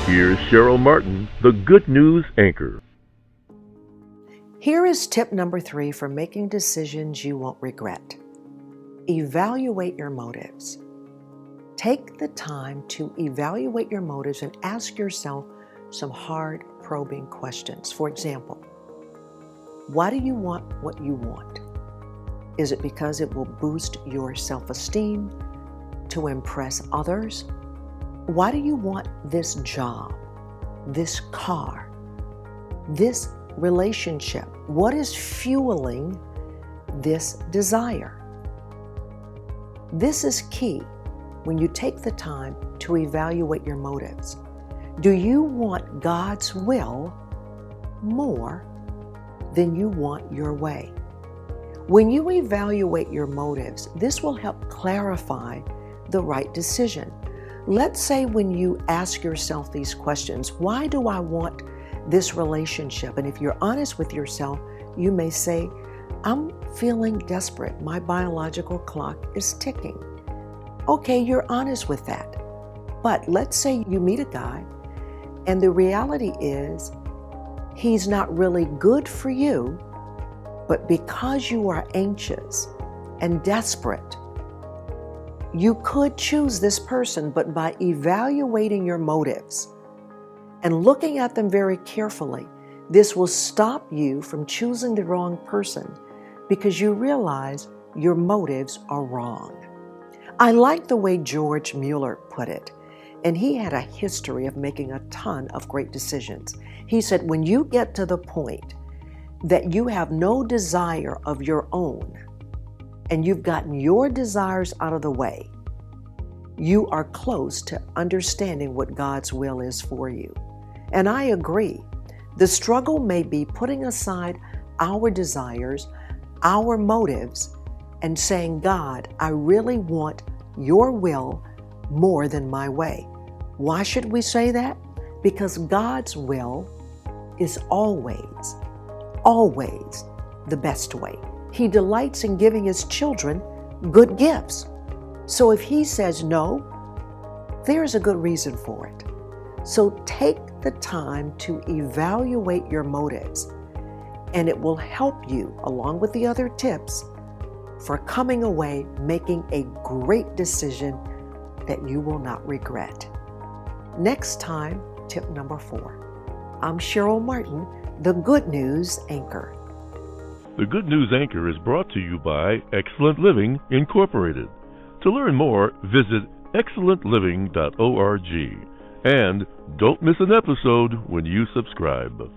Here's Cheryl Martin, the Good News Anchor. Here is tip number 3 for making decisions you won't regret. Evaluate your motives. Take the time to evaluate your motives and ask yourself some hard, probing questions. For example, why do you want what you want? Is it because it will boost your self-esteem, to impress others? Why do you want this job, this car, this relationship? What is fueling this desire? This is key when you take the time to evaluate your motives. Do you want God's will more than you want your way? When you evaluate your motives, this will help clarify the right decision. Let's say when you ask yourself these questions, why do I want this relationship? And if you're honest with yourself, you may say, I'm feeling desperate. My biological clock is ticking. Okay, you're honest with that. But let's say you meet a guy and the reality is he's not really good for you, but because you are anxious and desperate, you could choose this person, but by evaluating your motives and looking at them very carefully, this will stop you from choosing the wrong person because you realize your motives are wrong. I like the way George Mueller put it, and he had a history of making a ton of great decisions. He said, when you get to the point that you have no desire of your own, and you've gotten your desires out of the way, you are close to understanding what God's will is for you. And I agree. The struggle may be putting aside our desires, our motives, and saying, God, I really want your will more than my way. Why should we say that? Because God's will is always the best way. He delights in giving his children good gifts. So if he says no, there's a good reason for it. So take the time to evaluate your motives, and it will help you, along with the other tips, for coming away making a great decision that you will not regret. Next time, tip number 4. I'm Cheryl Martin, the Good News Anchor. The Good News Anchor is brought to you by Excellent Living Incorporated. To learn more, visit excellentliving.org. And don't miss an episode when you subscribe.